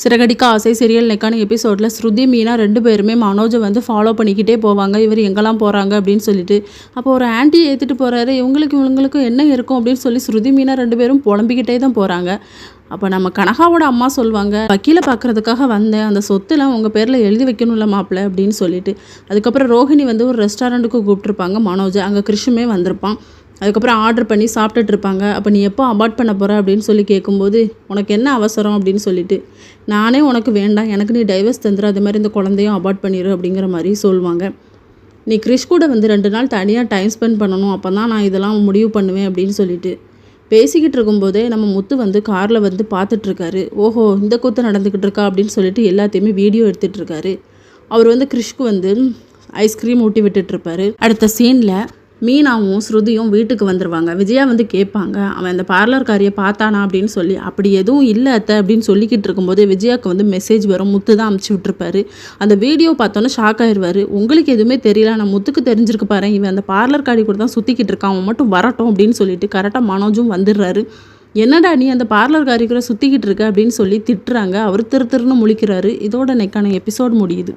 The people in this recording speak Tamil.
சிறகடிக்க ஆசை சீரியல் நெக்கான எபிசோடில் ஸ்ருதி மீனா 2 பேருமே மனோஜை வந்து ஃபாலோ பண்ணிக்கிட்டே போவாங்க. இவர் எங்கெல்லாம் போகிறாங்க அப்படின்னு சொல்லிட்டு. அப்போ ஒரு ஆன்ட்டி ஏற்றிட்டு போகிறாரு. இவங்களுக்கும் என்ன இருக்கும் அப்படின்னு சொல்லி ஸ்ருதி மீனா 2 பேரும் புலம்பிக்கிட்டே தான் போகிறாங்க. அப்போ நம்ம கனகாவோட அம்மா சொல்லுவாங்க, வக்கீலை பார்க்குறதுக்காக வந்தேன், அந்த சொத்துலாம் உங்கள் பேரில் எழுதி வைக்கணும்ல மாப்பிள்ளை அப்படின்னு சொல்லிட்டு. அதுக்கப்புறம் ரோஹிணி வந்து ஒரு ரெஸ்டாரண்ட்டுக்கு கூப்பிட்ருப்பாங்க மனோஜை. அங்கே கிருஷுமே வந்திருப்பான். அதுக்கப்புறம் ஆர்டர் பண்ணி சாப்பிட்டுட்டு இருப்பாங்க. அப்போ நீ எப்போ அபார்ட் பண்ண போகிற அப்படின்னு சொல்லி கேட்கும்போது, உனக்கு என்ன அவசரம் அப்படின்னு சொல்லிட்டு, நானே உனக்கு வேண்டாம், எனக்கு நீ டைவர்ஸ் தந்துரு, அது மாதிரி இந்த குழந்தையும் அபார்ட் பண்ணிடு அப்படிங்கிற மாதிரி சொல்லுவாங்க. நீ கிறிஷ் கூட வந்து 2 நாள் தனியாக டைம் ஸ்பெண்ட் பண்ணணும், அப்போ தான் நான் இதெல்லாம் முடிவு பண்ணுவேன் அப்படின்னு சொல்லிட்டு பேசிக்கிட்டு இருக்கும்போதே நம்ம முத்து வந்து காரில் வந்து பார்த்துட்ருக்காரு. ஓஹோ, இந்த கூத்து நடந்துக்கிட்டு இருக்கா அப்படின்னு சொல்லிட்டு எல்லாத்தையுமே வீடியோ எடுத்துகிட்ருக்காரு. அவர் வந்து கிறிஷ்க்கு வந்து ஐஸ்கிரீம் ஊட்டி விட்டுட்ருப்பாரு. அடுத்த சீனில் மீனாவும் ஸ்ருதியும் வீட்டுக்கு வந்துடுவாங்க. விஜயா வந்து கேட்பாங்க, அவன் அந்த பார்லர்காரியை பார்த்தானா அப்படின்னு சொல்லி. அப்படி எதுவும் இல்லை அத்தை அப்படின்னு சொல்லிக்கிட்டு இருக்கும்போது விஜயாவுக்கு வந்து மெசேஜ் வரும். முத்து தான் அமுச்சு விட்டுருப்பாரு. அந்த வீடியோ பார்த்தோன்னே ஷாக் ஆயிடுவார். உங்களுக்கு எதுவுமே தெரியல, நான் முத்துக்கு தெரிஞ்சிருக்கு பாரு, இவன் அந்த பார்லர்காரி கூட தான் சுற்றிக்கிட்டு இருக்கான், அவன் மட்டும் வரட்டும் அப்படின்னு சொல்லிட்டு கரெக்டாக மனோஜும் வந்துடுறாரு. என்னடா நீ அந்த பார்லர்காரி கூட சுற்றிக்கிட்டு இருக்க அப்படின்னு சொல்லி திட்டுறாங்க. அவர் திருன்னு முழிக்கிறாரு. இதோட நெக்கான எபிசோட் முடியுது.